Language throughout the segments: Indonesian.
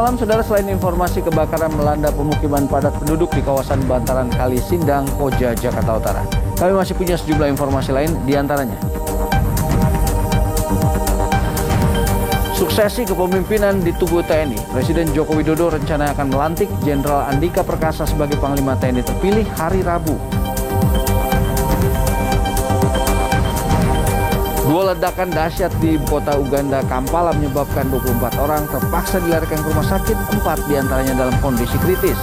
malam, saudara. Selain informasi kebakaran melanda pemukiman padat penduduk di kawasan bantaran Kali Sindang, Koja, Jakarta Utara, kami masih punya sejumlah informasi lain, diantaranya suksesi kepemimpinan di tubuh TNI. Presiden Joko Widodo rencananya akan melantik Jenderal Andika Perkasa sebagai Panglima TNI terpilih hari Rabu. Dua ledakan dahsyat di kota Uganda, Kampala, menyebabkan 24 orang terpaksa dilarikan ke rumah sakit, 4 diantaranya dalam kondisi kritis.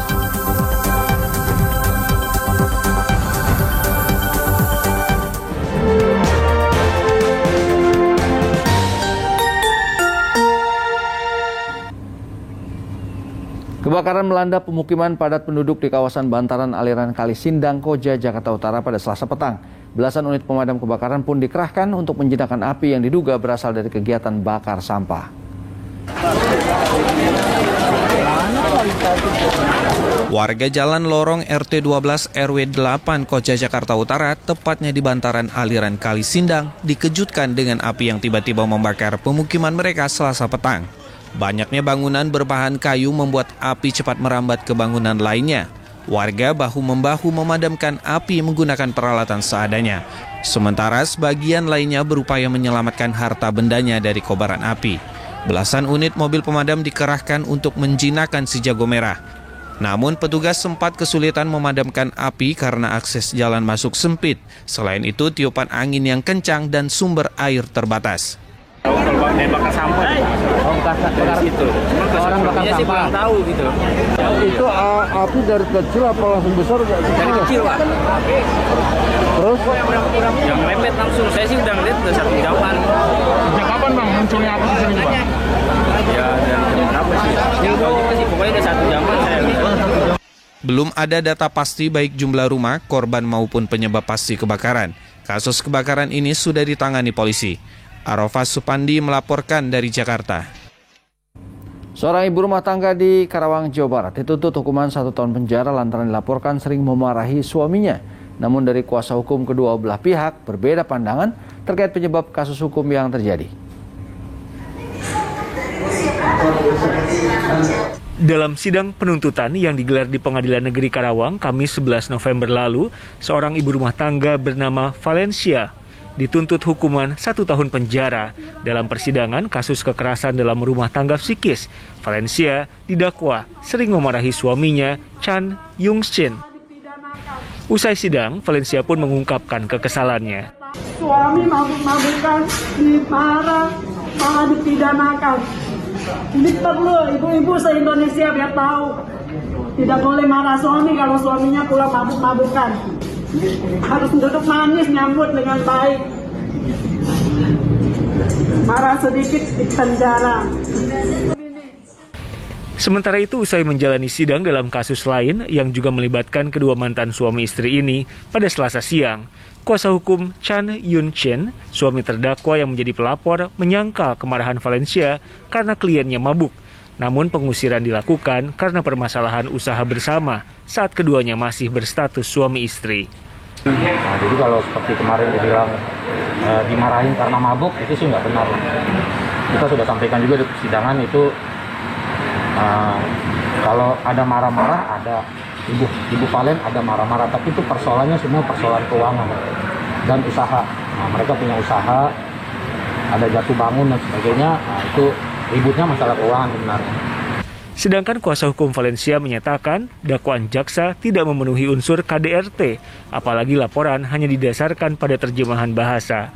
Kebakaran melanda pemukiman padat penduduk di kawasan bantaran aliran Kali Sindang, Koja, Jakarta Utara pada Selasa petang. Belasan unit pemadam kebakaran pun dikerahkan untuk menjinakkan api yang diduga berasal dari kegiatan bakar sampah. Warga Jalan Lorong RT 12 RW 8 Koja, Jakarta Utara, tepatnya di bantaran aliran Kali Sindang, dikejutkan dengan api yang tiba-tiba membakar pemukiman mereka Selasa petang. Banyaknya bangunan berbahan kayu membuat api cepat merambat ke bangunan lainnya. Warga bahu-membahu memadamkan api menggunakan peralatan seadanya. Sementara sebagian lainnya berupaya menyelamatkan harta bendanya dari kobaran api. Belasan unit mobil pemadam dikerahkan untuk menjinakkan si jago merah. Namun petugas sempat kesulitan memadamkan api karena akses jalan masuk sempit. Selain itu, tiupan angin yang kencang dan sumber air terbatas. Bakar sampah. Bakar itu. Orang bakar sampah. Belum tahu gitu. Itu api dari kecil apa langsung besar? Dari kecil, Pak. Terus? Yang mepet langsung. Saya sih udah ngeliat udah 1 jaman. Sejak kapan Bang munculnya api di sini, Bang? Ya dari jam berapa sih? Pokoknya udah 1 jaman saya lihat. Belum ada data pasti baik jumlah rumah, korban maupun penyebab pasti kebakaran. Kasus kebakaran ini sudah ditangani polisi. Arafah Supandi melaporkan dari Jakarta. Seorang ibu rumah tangga di Karawang, Jawa Barat dituntut hukuman 1 tahun penjara lantaran dilaporkan sering memarahi suaminya. Namun dari kuasa hukum kedua belah pihak berbeda pandangan terkait penyebab kasus hukum yang terjadi. Dalam sidang penuntutan yang digelar di Pengadilan Negeri Karawang, Kamis 11 November lalu, seorang ibu rumah tangga bernama Valencia dituntut hukuman 1 tahun penjara dalam persidangan kasus kekerasan dalam rumah tangga psikis. Valencia didakwa sering memarahi suaminya, Chan Yung-shin. Usai sidang, Valencia pun mengungkapkan kekesalannya. Suami mabuk-mabukan, dimarah, malah dipidanakan. Ini perlu ibu-ibu se-Indonesia biar tahu. Tidak boleh marah suami kalau suaminya pulang mabuk-mabukan. Harus duduk manis, nyambut dengan baik. Marah sedikit di penjara. Sementara itu, usai menjalani sidang dalam kasus lain yang juga melibatkan kedua mantan suami istri ini pada Selasa siang, kuasa hukum Chan Yun-shin, suami terdakwa yang menjadi pelapor, menyangkal kemarahan Valencia karena kliennya mabuk. Namun pengusiran dilakukan karena permasalahan usaha bersama saat keduanya masih berstatus suami istri. Nah, jadi kalau seperti kemarin dibilang dimarahin karena mabuk, itu sih nggak benar. Kita sudah sampaikan juga di persidangan itu kalau ada marah-marah, ada Ibu Valen ada marah-marah, tapi itu persoalannya semua persoalan keuangan dan usaha. Nah, mereka punya usaha, ada jatuh bangun dan sebagainya, itu ributnya masalah keuangan sebenarnya. Sedangkan kuasa hukum Valencia menyatakan dakwaan jaksa tidak memenuhi unsur KDRT, apalagi laporan hanya didasarkan pada terjemahan bahasa.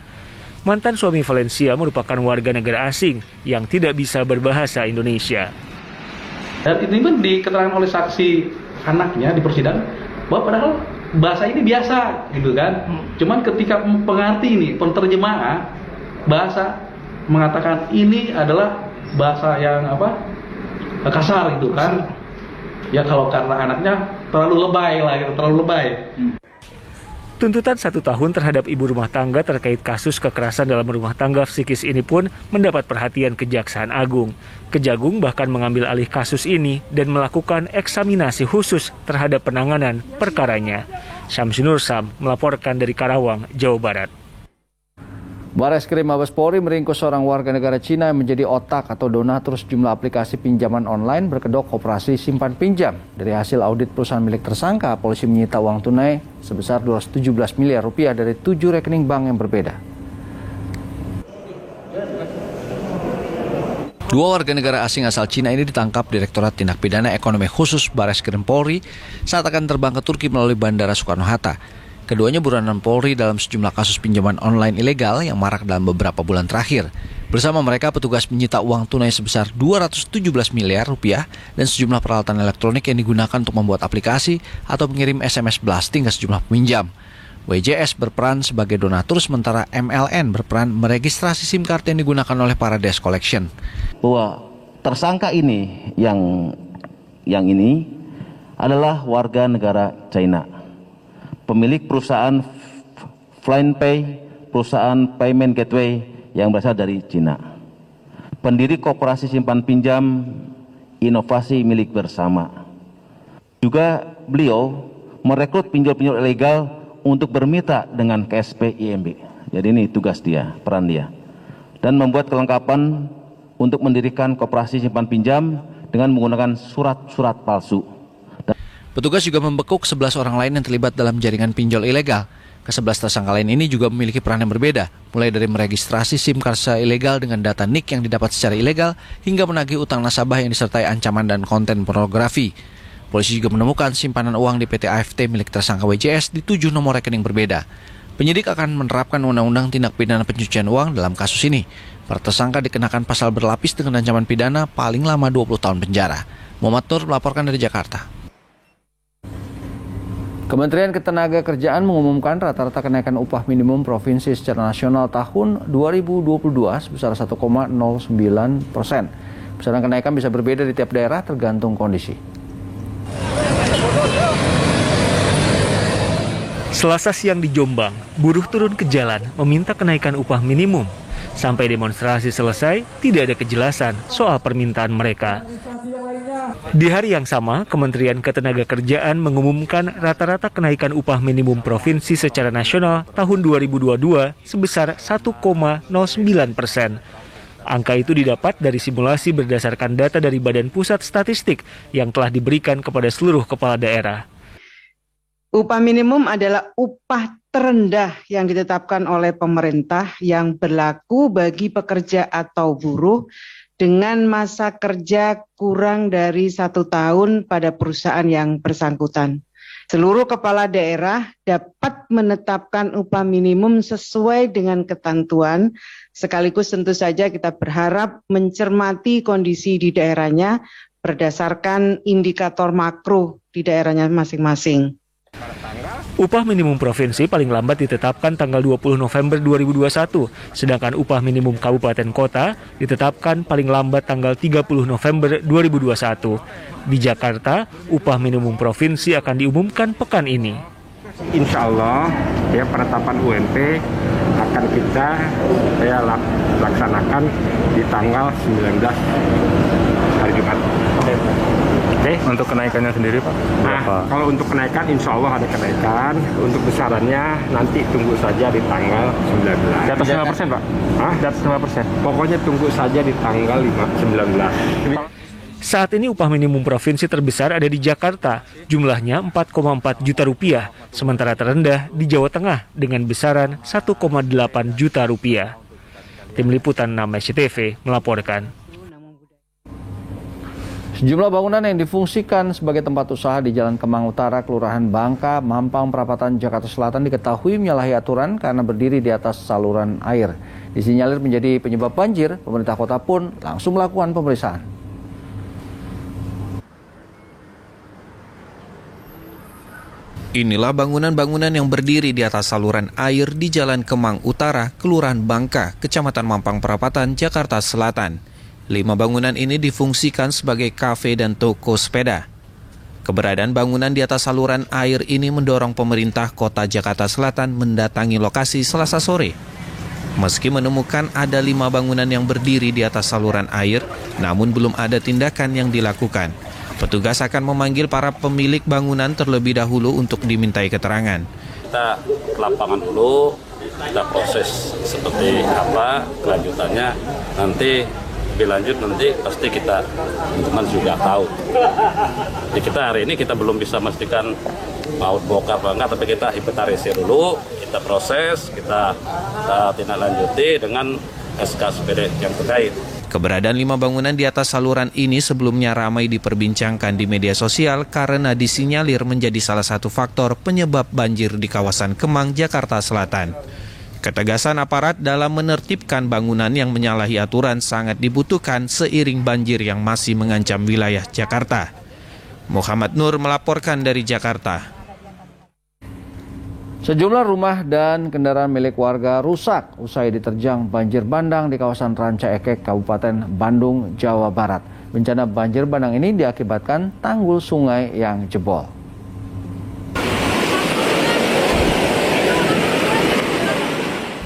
Mantan suami Valencia merupakan warga negara asing yang tidak bisa berbahasa Indonesia. Dan ini pun diketerangan oleh saksi anaknya di persidangan bahwa padahal bahasa ini biasa gitu kan. Cuman ketika pengerti ini penterjemah bahasa mengatakan ini adalah bahasa yang kasar gitu kan. Ya kalau karena anaknya terlalu lebay lah gitu, terlalu lebay. Tuntutan 1 tahun terhadap ibu rumah tangga terkait kasus kekerasan dalam rumah tangga psikis ini pun mendapat perhatian Kejaksaan Agung. Kejagung bahkan mengambil alih kasus ini dan melakukan eksaminasi khusus terhadap penanganan perkaranya. Syamsi Nursam melaporkan dari Karawang, Jawa Barat. Bareskrim Mabes Polri meringkus seorang warga negara Cina yang menjadi otak atau donatur sejumlah aplikasi pinjaman online berkedok koperasi simpan pinjam. Dari hasil audit perusahaan milik tersangka, polisi menyita uang tunai sebesar 217 miliar rupiah dari 7 rekening bank yang berbeda. Dua warga negara asing asal Cina ini ditangkap Direktorat Tindak Pidana Ekonomi Khusus Bareskrim Polri saat akan terbang ke Turki melalui Bandara Soekarno-Hatta. Keduanya buronan Polri dalam sejumlah kasus pinjaman online ilegal yang marak dalam beberapa bulan terakhir. Bersama mereka, petugas menyita uang tunai sebesar 217 miliar rupiah dan sejumlah peralatan elektronik yang digunakan untuk membuat aplikasi atau mengirim SMS blasting ke sejumlah peminjam. WJS berperan sebagai donatur, sementara MLN berperan meregistrasi SIM card yang digunakan oleh para desk collection. Bahwa tersangka ini yang ini adalah warga negara China. Pemilik perusahaan FlyPay, perusahaan payment gateway yang berasal dari Cina. Pendiri koperasi simpan pinjam inovasi milik bersama. Juga beliau merekrut pinjol-pinjol ilegal untuk bermitra dengan KSP IMB. Jadi ini tugas dia, peran dia. Dan membuat kelengkapan untuk mendirikan koperasi simpan pinjam dengan menggunakan surat-surat palsu. Petugas juga membekuk 11 orang lain yang terlibat dalam jaringan pinjol ilegal. Ke-11 tersangka lain ini juga memiliki peran yang berbeda, mulai dari meregistrasi SIM card ilegal dengan data NIK yang didapat secara ilegal, hingga menagih utang nasabah yang disertai ancaman dan konten pornografi. Polisi juga menemukan simpanan uang di PT AFT milik tersangka WJS di 7 nomor rekening berbeda. Penyidik akan menerapkan Undang-Undang Tindak Pidana Pencucian Uang dalam kasus ini. Para tersangka dikenakan pasal berlapis dengan ancaman pidana paling lama 20 tahun penjara. Muhammad Nur melaporkan dari Jakarta. Kementerian Ketenagakerjaan mengumumkan rata-rata kenaikan upah minimum provinsi secara nasional tahun 2022 sebesar 1,09%. Besaran kenaikan bisa berbeda di tiap daerah tergantung kondisi. Selasa siang di Jombang, buruh turun ke jalan meminta kenaikan upah minimum. Sampai demonstrasi selesai, tidak ada kejelasan soal permintaan mereka. Di hari yang sama, Kementerian Ketenagakerjaan mengumumkan rata-rata kenaikan upah minimum provinsi secara nasional tahun 2022 sebesar 1,09%. Angka itu didapat dari simulasi berdasarkan data dari Badan Pusat Statistik yang telah diberikan kepada seluruh kepala daerah. Upah minimum adalah upah terendah yang ditetapkan oleh pemerintah yang berlaku bagi pekerja atau buruh dengan masa kerja kurang dari 1 tahun pada perusahaan yang bersangkutan. Seluruh kepala daerah dapat menetapkan upah minimum sesuai dengan ketentuan, sekaligus tentu saja kita berharap mencermati kondisi di daerahnya berdasarkan indikator makro di daerahnya masing-masing. Upah minimum provinsi paling lambat ditetapkan tanggal 20 November 2021, sedangkan upah minimum kabupaten kota ditetapkan paling lambat tanggal 30 November 2021. Di Jakarta, upah minimum provinsi akan diumumkan pekan ini. Insya Allah, ya penetapan UMP akan kita laksanakan di tanggal 19 hari Jumat. Oke. Untuk kenaikannya sendiri Pak? Nah, kalau untuk kenaikan insya Allah ada kenaikan. Untuk besarannya nanti tunggu saja di tanggal 19. Di atas 5% Pak? Hah? Di atas 5%? Pokoknya tunggu saja di tanggal 19. Saat ini upah minimum provinsi terbesar ada di Jakarta, jumlahnya 4,4 juta rupiah, sementara terendah di Jawa Tengah dengan besaran 1,8 juta rupiah. Tim Liputan 6 SCTV melaporkan. Sejumlah bangunan yang difungsikan sebagai tempat usaha di Jalan Kemang Utara, Kelurahan Bangka, Mampang Perapatan, Jakarta Selatan diketahui menyalahi aturan karena berdiri di atas saluran air. Disinyalir menjadi penyebab banjir, pemerintah kota pun langsung melakukan pemeriksaan. Inilah bangunan-bangunan yang berdiri di atas saluran air di Jalan Kemang Utara, Kelurahan Bangka, Kecamatan Mampang Perapatan, Jakarta Selatan. 5 bangunan ini difungsikan sebagai kafe dan toko sepeda. Keberadaan bangunan di atas saluran air ini mendorong pemerintah Kota Jakarta Selatan mendatangi lokasi Selasa sore. Meski menemukan ada 5 bangunan yang berdiri di atas saluran air, namun belum ada tindakan yang dilakukan. Petugas akan memanggil para pemilik bangunan terlebih dahulu untuk dimintai keterangan. Kita ke lapangan dulu, kita proses seperti apa kelanjutannya, nanti lebih lanjut nanti pasti kita teman-teman juga tahu. Jadi kita hari ini kita belum bisa memastikan mau bongkar apa enggak, tapi kita inventarisir dulu, kita proses, kita tindak lanjuti dengan SK-SPD yang terkait. Keberadaan 5 bangunan di atas saluran ini sebelumnya ramai diperbincangkan di media sosial karena disinyalir menjadi salah satu faktor penyebab banjir di kawasan Kemang, Jakarta Selatan. Ketegasan aparat dalam menertibkan bangunan yang menyalahi aturan sangat dibutuhkan seiring banjir yang masih mengancam wilayah Jakarta. Muhammad Nur melaporkan dari Jakarta. Sejumlah rumah dan kendaraan milik warga rusak usai diterjang banjir bandang di kawasan Ranca Ekek, Kabupaten Bandung, Jawa Barat. Bencana banjir bandang ini diakibatkan tanggul sungai yang jebol.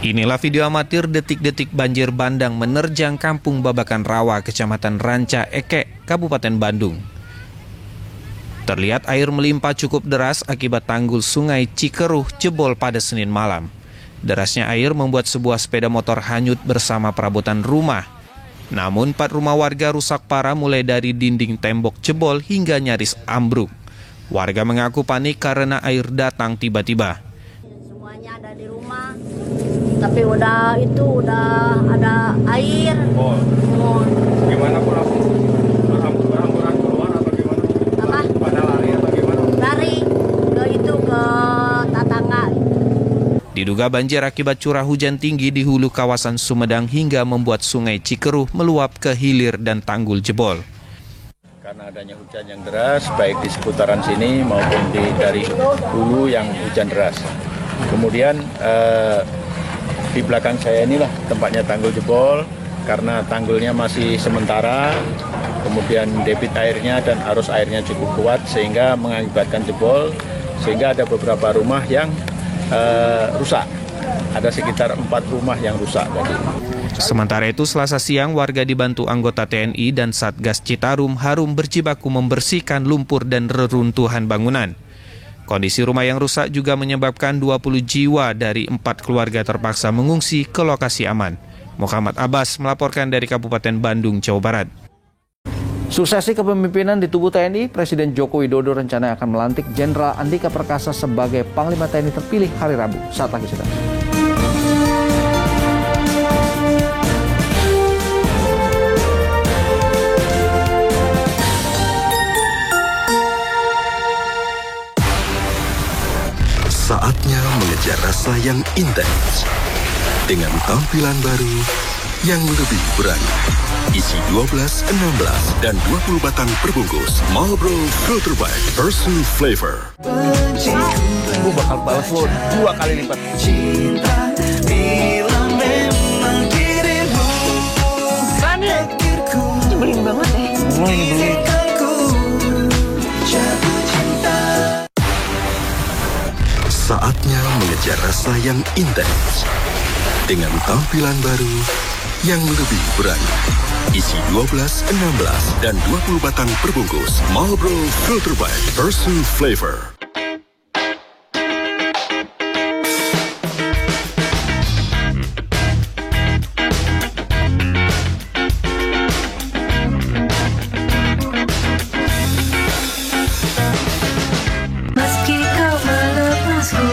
Inilah video amatir detik-detik banjir bandang menerjang Kampung Babakan Rawa, Kecamatan Ranca Ekek, Kabupaten Bandung. Terlihat air melimpah cukup deras akibat tanggul sungai Cikeruh jebol pada Senin malam. Derasnya air membuat sebuah sepeda motor hanyut bersama perabotan rumah. Namun 4 rumah warga rusak parah mulai dari dinding tembok jebol hingga nyaris ambruk. Warga mengaku panik karena air datang tiba-tiba. Semuanya ada di rumah, tapi udah ada air. Gimana pulang? Orang keluar atau gimana? Apa? Pada lari atau gimana? Lari ke tetangga. Diduga banjir akibat curah hujan tinggi di hulu kawasan Sumedang hingga membuat sungai Cikeruh meluap ke hilir dan tanggul jebol. Karena adanya hujan yang deras, baik di seputaran sini maupun dari hulu yang hujan deras. Kemudian di belakang saya inilah tempatnya tanggul jebol, karena tanggulnya masih sementara, kemudian debit airnya dan arus airnya cukup kuat sehingga mengakibatkan jebol, sehingga ada beberapa rumah yang rusak. Ada sekitar 4 rumah yang rusak tadi. Sementara itu, Selasa siang warga dibantu anggota TNI dan Satgas Citarum Harum berjibaku membersihkan lumpur dan reruntuhan bangunan. Kondisi rumah yang rusak juga menyebabkan 20 jiwa dari 4 keluarga terpaksa mengungsi ke lokasi aman. Muhammad Abbas melaporkan dari Kabupaten Bandung, Jawa Barat. Suksesi kepemimpinan di tubuh TNI, Presiden Joko Widodo rencananya akan melantik Jenderal Andika Perkasa sebagai Panglima TNI terpilih hari Rabu. Saat lagi sudah. Saatnya mengejar rasa yang intens dengan tampilan baru yang lebih berani. Isi 12, 16, dan 20 batang perbungkus Marlboro Filter Black Personal Flavor. Gue bakal balas lo 2 kali lipat. Cinta bila memang dirimu. Rani, nyebelin banget ya. Nyebelin. Saatnya mengejar rasa yang intens dengan tampilan baru yang lebih berani. Isi 12, 16, dan 20 batang perbungkus Marlboro Filter Black Personal Flavor. Meski kau melepasku,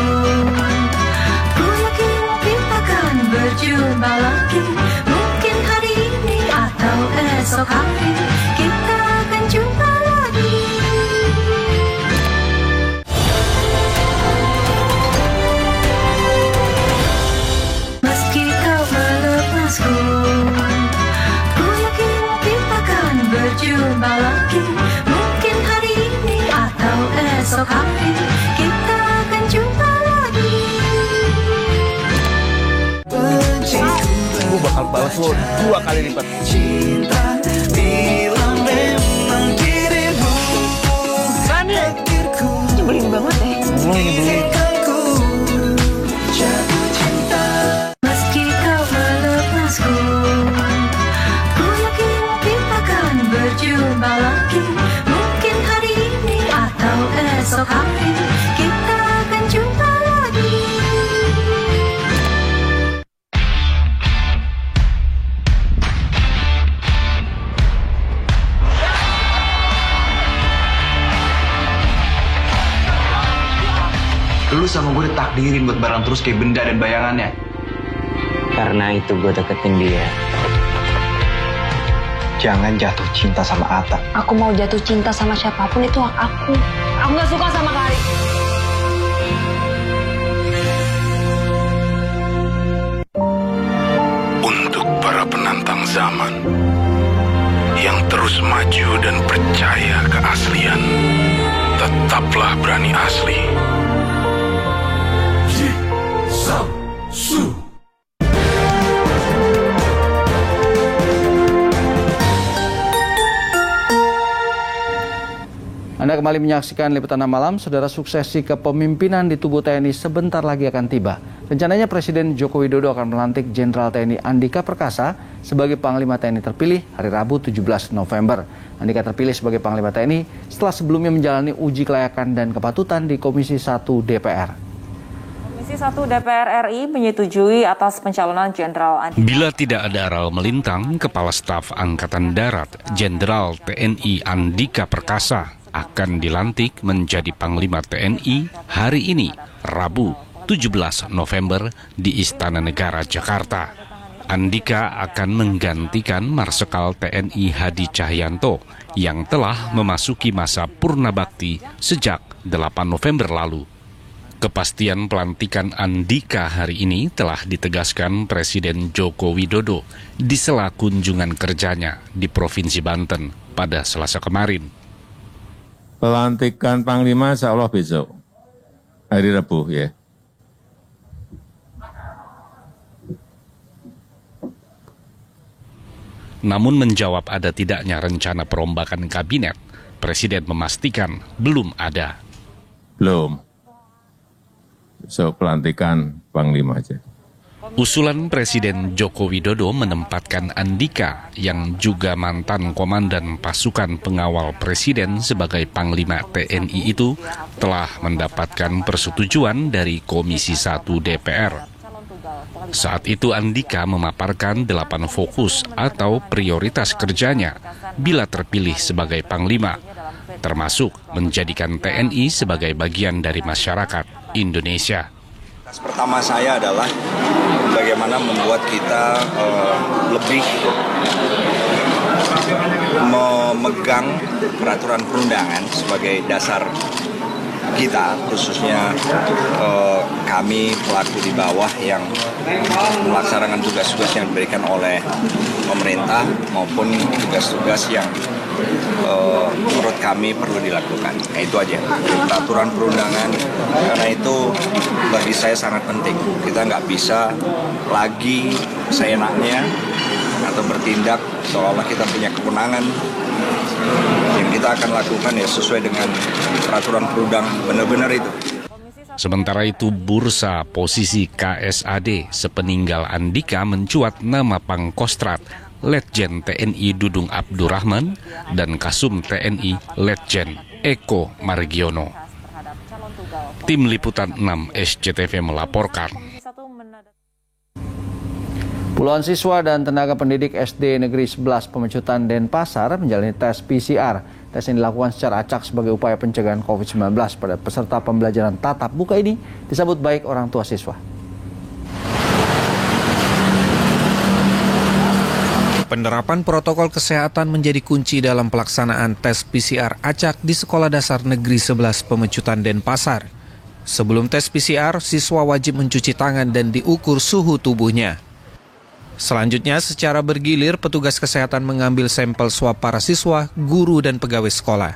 ku yakin kita akan berjumpa lagi. Mungkin hari ini atau esok hari kita akan jumpa lagi. Meski kau melepasku, ku yakin kita akan berjumpa lagi. Mungkin hari ini atau esok hari kita akan jumpa lagi. Gue bakal balas lo 2 kali lipat. Cinta bila memang dirimu. Rani, nyebelin banget ya. Nyebelin. Meski kau melepasku, ku yakin kita akan berjumpa lagi. Mungkin hari ini atau esok hari kita akan jumpa lagi. Lu sama gue ditakdirin buat bareng terus kayak benda dan bayangannya. Karena itu gue deketin dia. Jangan jatuh cinta sama Atta. Aku mau jatuh cinta sama siapapun itu hak aku. Aku gak suka sama Kak Ari. Untuk para penantang zaman yang terus maju dan percaya keaslian, tetaplah berani asli. Ji Sam Su. Anda kembali menyaksikan Liputan Malam. Saudara, suksesi kepemimpinan di tubuh TNI sebentar lagi akan tiba. Rencananya Presiden Joko Widodo akan melantik Jenderal TNI Andika Perkasa sebagai Panglima TNI terpilih hari Rabu 17 November. Andika terpilih sebagai Panglima TNI setelah sebelumnya menjalani uji kelayakan dan kepatutan di Komisi 1 DPR. Komisi 1 DPR RI menyetujui atas pencalonan Jenderal Andika. Bila tidak ada aral melintang, Kepala Staf Angkatan Darat Jenderal TNI Andika Perkasa akan dilantik menjadi Panglima TNI hari ini, Rabu 17 November di Istana Negara, Jakarta. Andika akan menggantikan Marsikal TNI Hadi Cahyanto yang telah memasuki masa purnabakti sejak 8 November lalu. Kepastian pelantikan Andika hari ini telah ditegaskan Presiden Joko Widodo di sela kunjungan kerjanya di Provinsi Banten pada Selasa kemarin. Pelantikan Panglima insya Allah besok, hari Rabu ya. Namun menjawab ada tidaknya rencana perombakan kabinet, Presiden memastikan belum ada. Belum. Besok pelantikan Panglima aja. Usulan Presiden Joko Widodo menempatkan Andika yang juga mantan komandan pasukan pengawal Presiden sebagai Panglima TNI itu telah mendapatkan persetujuan dari Komisi 1 DPR. Saat itu Andika memaparkan 8 fokus atau prioritas kerjanya bila terpilih sebagai Panglima, termasuk menjadikan TNI sebagai bagian dari masyarakat Indonesia. Pertama saya adalah bagaimana membuat kita lebih memegang peraturan perundangan sebagai dasar kita, khususnya kami pelaku di bawah yang melaksanakan tugas-tugas yang diberikan oleh pemerintah maupun tugas-tugas yang menurut kami perlu dilakukan. Nah, itu aja, peraturan perundangan, karena itu bagi saya sangat penting. Kita nggak bisa lagi seenaknya atau bertindak seolah kita punya kewenangan. Yang kita akan lakukan ya sesuai dengan peraturan perundangan, benar-benar itu. Sementara itu, bursa posisi KSAD sepeninggal Andika mencuat nama Pangkostrat Letjen TNI Dudung Abdurrahman dan Kasum TNI Letjen Eko Margiono. Tim Liputan 6 SCTV melaporkan. Puluhan siswa dan tenaga pendidik SD Negeri 11 Pemecutan Denpasar menjalani tes PCR. Tes ini dilakukan secara acak sebagai upaya pencegahan COVID-19 pada peserta pembelajaran tatap muka ini disambut baik orang tua siswa. Penerapan protokol kesehatan menjadi kunci dalam pelaksanaan tes PCR acak di Sekolah Dasar Negeri 11 Pemecutan Denpasar. Sebelum tes PCR, siswa wajib mencuci tangan dan diukur suhu tubuhnya. Selanjutnya, secara bergilir, petugas kesehatan mengambil sampel swab para siswa, guru, dan pegawai sekolah.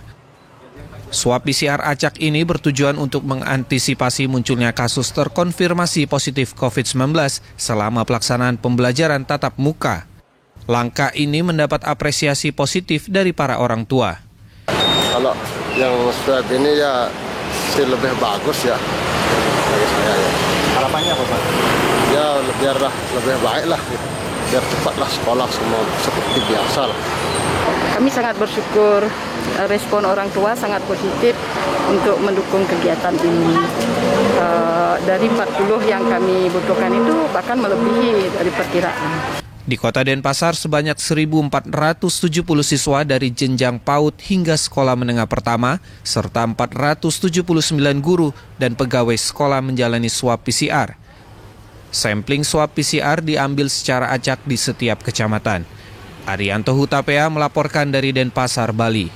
Swab PCR acak ini bertujuan untuk mengantisipasi munculnya kasus terkonfirmasi positif COVID-19 selama pelaksanaan pembelajaran tatap muka. Langkah ini mendapat apresiasi positif dari para orang tua. Kalau yang swab ini ya lebih bagus ya bagi saya ya. Harapannya apa Pak? Ya biarlah lebih baik lah, biar cepatlah sekolah semua seperti biasa lah. Kami sangat bersyukur, respon orang tua sangat positif untuk mendukung kegiatan ini. Dari 40 yang kami butuhkan itu bahkan melebihi dari perkiraan. Di Kota Denpasar, sebanyak 1.470 siswa dari jenjang PAUD hingga sekolah menengah pertama, serta 479 guru dan pegawai sekolah menjalani swab PCR. Sampling swab PCR diambil secara acak di setiap kecamatan. Arianto Hutapea melaporkan dari Denpasar, Bali.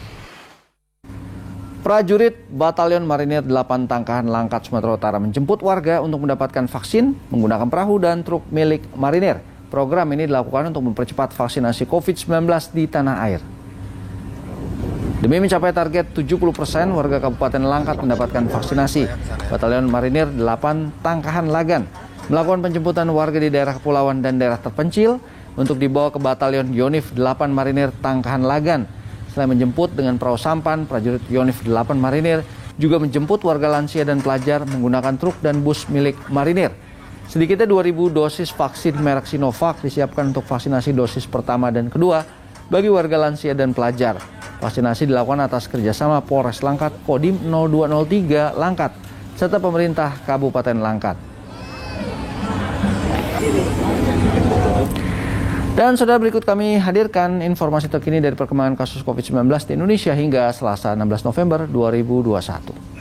Prajurit Batalion Marinir 8 Tangkahan Langkat Sumatera Utara menjemput warga untuk mendapatkan vaksin menggunakan perahu dan truk milik Marinir. Program ini dilakukan untuk mempercepat vaksinasi COVID-19 di tanah air. Demi mencapai target 70% warga Kabupaten Langkat mendapatkan vaksinasi, Batalion Marinir 8 Tangkahan Lagan melakukan penjemputan warga di daerah kepulauan dan daerah terpencil untuk dibawa ke Batalion Yonif 8 Marinir Tangkahan Lagan. Selain menjemput dengan perahu sampan, prajurit Yonif 8 Marinir juga menjemput warga lansia dan pelajar menggunakan truk dan bus milik Marinir. Sedikitnya 2.000 dosis vaksin merek Sinovac disiapkan untuk vaksinasi dosis pertama dan kedua bagi warga lansia dan pelajar. Vaksinasi dilakukan atas kerjasama Polres Langkat, Kodim 0203 Langkat, serta pemerintah Kabupaten Langkat. Dan saudara, berikut kami hadirkan informasi terkini dari perkembangan kasus COVID-19 di Indonesia hingga Selasa 16 November 2021.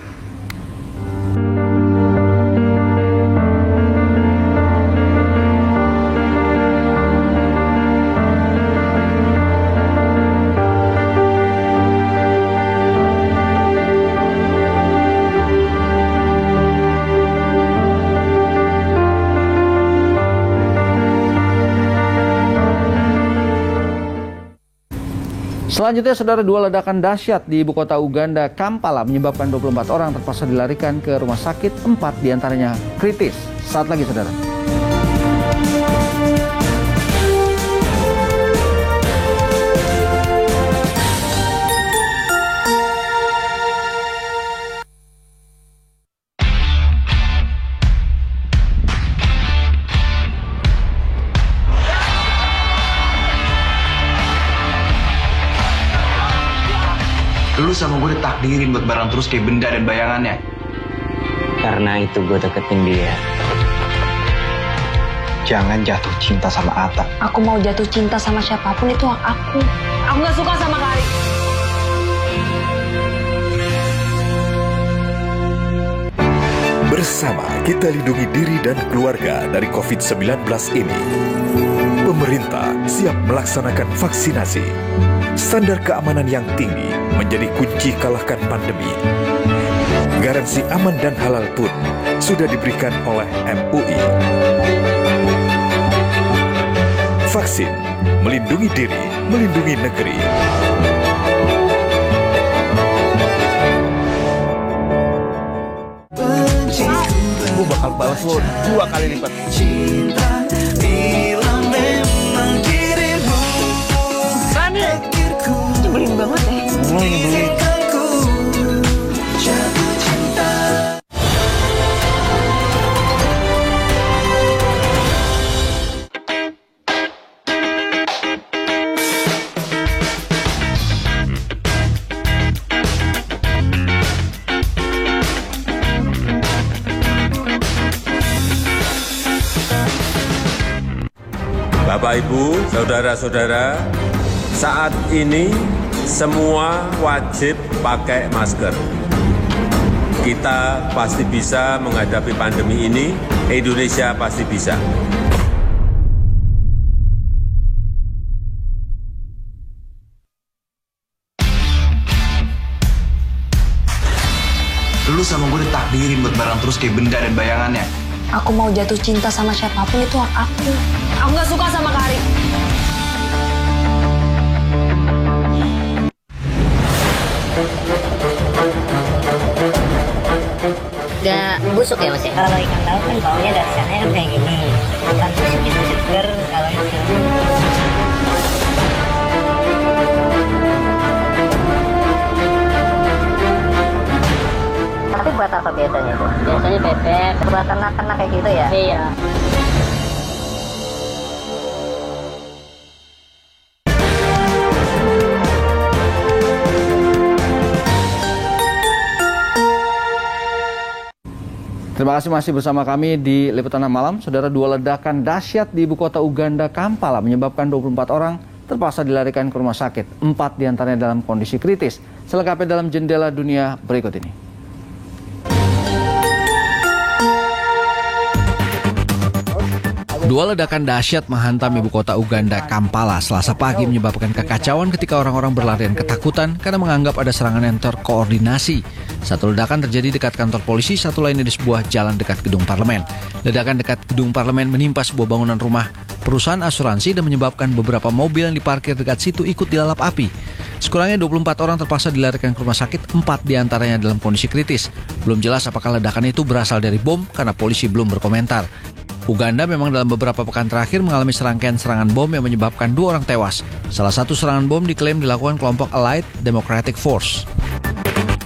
Selanjutnya, saudara, 2 ledakan dahsyat di ibu kota Uganda, Kampala, menyebabkan 24 orang terpaksa dilarikan ke rumah sakit, 4 diantaranya kritis. Saat lagi, saudara. Lu sama gue ditakdirin buat bareng terus kayak benda dan bayangannya. Karena itu gue deketin dia. Jangan jatuh cinta sama Atta. Aku mau jatuh cinta sama siapapun, itu hak aku. Aku gak suka sama Kari. Bersama kita lindungi diri dan keluarga dari COVID-19 ini. Pemerintah siap melaksanakan vaksinasi. Standar keamanan yang tinggi menjadi kunci kalahkan pandemi. Garansi aman dan halal pun sudah diberikan oleh MUI. Vaksin melindungi diri, melindungi negeri. Gue bakal balas lo 2 kali lipat. Cinta bila memang dirimu. Sani, nyebelin banget ya. Nyebelin. Bapak, Ibu, saudara-saudara, saat ini semua wajib pakai masker. Kita pasti bisa menghadapi pandemi ini, Indonesia pasti bisa. Lu sama gue ditakdirin buat bareng terus kayak benda dan bayangannya. Aku mau jatuh cinta sama siapapun, itu hak aku. Aku gak suka sama Kari. Gak busuk ya Mas ya? Kalau ikan laut kan baunya dari sana kan kayak gini. Bukan busuk itu seger kalau itu. Tapi buat apa biasanya itu? Biasanya bebek. Buat ternak-ternak kayak gitu ya? Iya. Terima kasih masih bersama kami di Liputan Malam. Saudara, 2 ledakan dahsyat di ibu kota Uganda, Kampala, menyebabkan 24 orang terpaksa dilarikan ke rumah sakit. 4 diantaranya dalam kondisi kritis. Selengkapnya dalam Jendela Dunia berikut ini. Dua ledakan dahsyat menghantam ibu kota Uganda, Kampala, Selasa pagi menyebabkan kekacauan ketika orang-orang berlarian ketakutan karena menganggap ada serangan yang terkoordinasi. Satu ledakan terjadi dekat kantor polisi, satu lainnya di sebuah jalan dekat gedung parlemen. Ledakan dekat gedung parlemen menimpa sebuah bangunan rumah perusahaan asuransi dan menyebabkan beberapa mobil yang diparkir dekat situ ikut dilalap api. Sekurangnya 24 orang terpaksa dilarikan ke rumah sakit, 4 diantaranya dalam kondisi kritis. Belum jelas apakah ledakan itu berasal dari bom karena polisi belum berkomentar. Uganda memang dalam beberapa pekan terakhir mengalami serangkaian serangan bom yang menyebabkan 2 orang tewas. Salah satu serangan bom diklaim dilakukan kelompok Allied Democratic Force.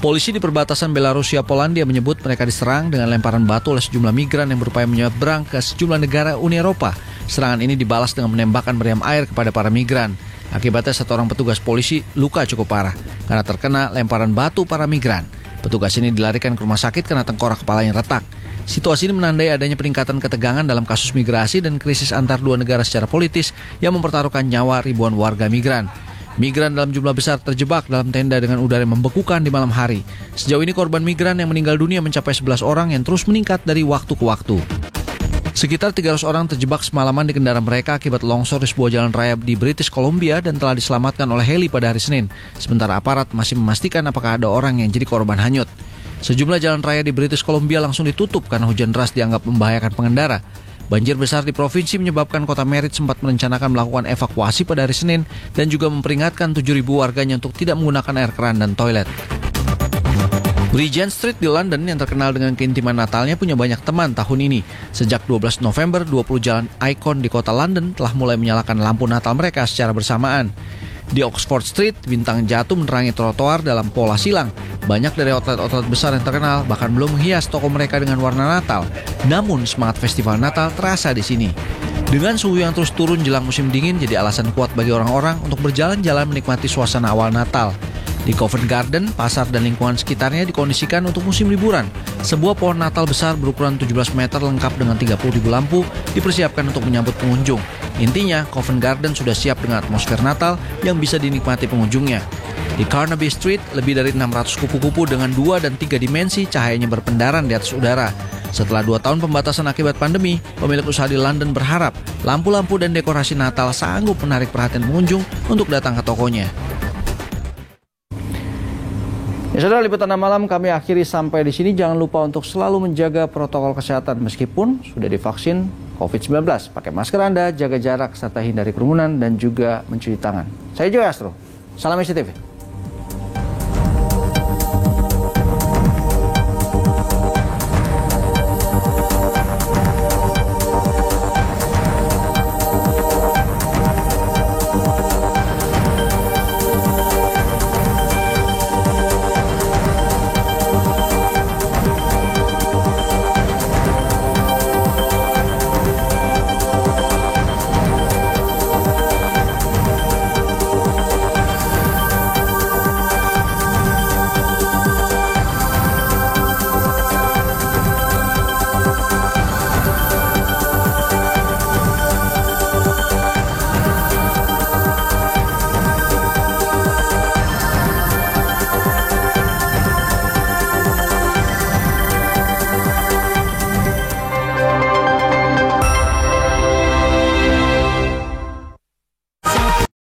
Polisi di perbatasan Belarusia Polandia menyebut mereka diserang dengan lemparan batu oleh sejumlah migran yang berupaya menyeberang ke sejumlah negara Uni Eropa. Serangan ini dibalas dengan menembakkan meriam air kepada para migran. Akibatnya 1 orang petugas polisi luka cukup parah karena terkena lemparan batu para migran. Petugas ini dilarikan ke rumah sakit karena tengkorak kepalanya retak. Situasi ini menandai adanya peningkatan ketegangan dalam kasus migrasi dan krisis antar 2 negara secara politis yang mempertaruhkan nyawa ribuan warga migran. Migran dalam jumlah besar terjebak dalam tenda dengan udara yang membekukan di malam hari. Sejauh ini korban migran yang meninggal dunia mencapai 11 orang yang terus meningkat dari waktu ke waktu. Sekitar 300 orang terjebak semalaman di kendaraan mereka akibat longsor di sebuah jalan raya di British Columbia dan telah diselamatkan oleh heli pada hari Senin. Sementara aparat masih memastikan apakah ada orang yang jadi korban hanyut. Sejumlah jalan raya di British Columbia langsung ditutup karena hujan deras dianggap membahayakan pengendara. Banjir besar di provinsi menyebabkan kota Merritt sempat merencanakan melakukan evakuasi pada hari Senin dan juga memperingatkan 7.000 warganya untuk tidak menggunakan air keran dan toilet. Regent Street di London yang terkenal dengan keintiman Natalnya punya banyak teman tahun ini. Sejak 12 November, 20 jalan ikon di kota London telah mulai menyalakan lampu Natal mereka secara bersamaan. Di Oxford Street, bintang jatuh menerangi trotoar dalam pola silang. Banyak dari outlet-outlet besar yang terkenal bahkan belum menghias toko mereka dengan warna Natal. Namun semangat festival Natal terasa di sini. Dengan suhu yang terus turun jelang musim dingin jadi alasan kuat bagi orang-orang untuk berjalan-jalan menikmati suasana awal Natal. Di Covent Garden, pasar dan lingkungan sekitarnya dikondisikan untuk musim liburan. Sebuah pohon Natal besar berukuran 17 meter lengkap dengan 30.000 lampu dipersiapkan untuk menyambut pengunjung. Intinya, Covent Garden sudah siap dengan atmosfer Natal yang bisa dinikmati pengunjungnya. Di Carnaby Street, lebih dari 600 kupu-kupu dengan 2 dan 3 dimensi cahayanya berpendaran di atas udara. Setelah 2 tahun pembatasan akibat pandemi, pemilik usaha di London berharap lampu-lampu dan dekorasi Natal sanggup menarik perhatian pengunjung untuk datang ke tokonya. Ya, saudara, Liputan Malam kami akhiri sampai di sini. Jangan lupa untuk selalu menjaga protokol kesehatan meskipun sudah divaksin COVID-19. Pakai masker Anda, jaga jarak, serta hindari kerumunan dan juga mencuci tangan. Saya Joy Astro. Salam SCTV.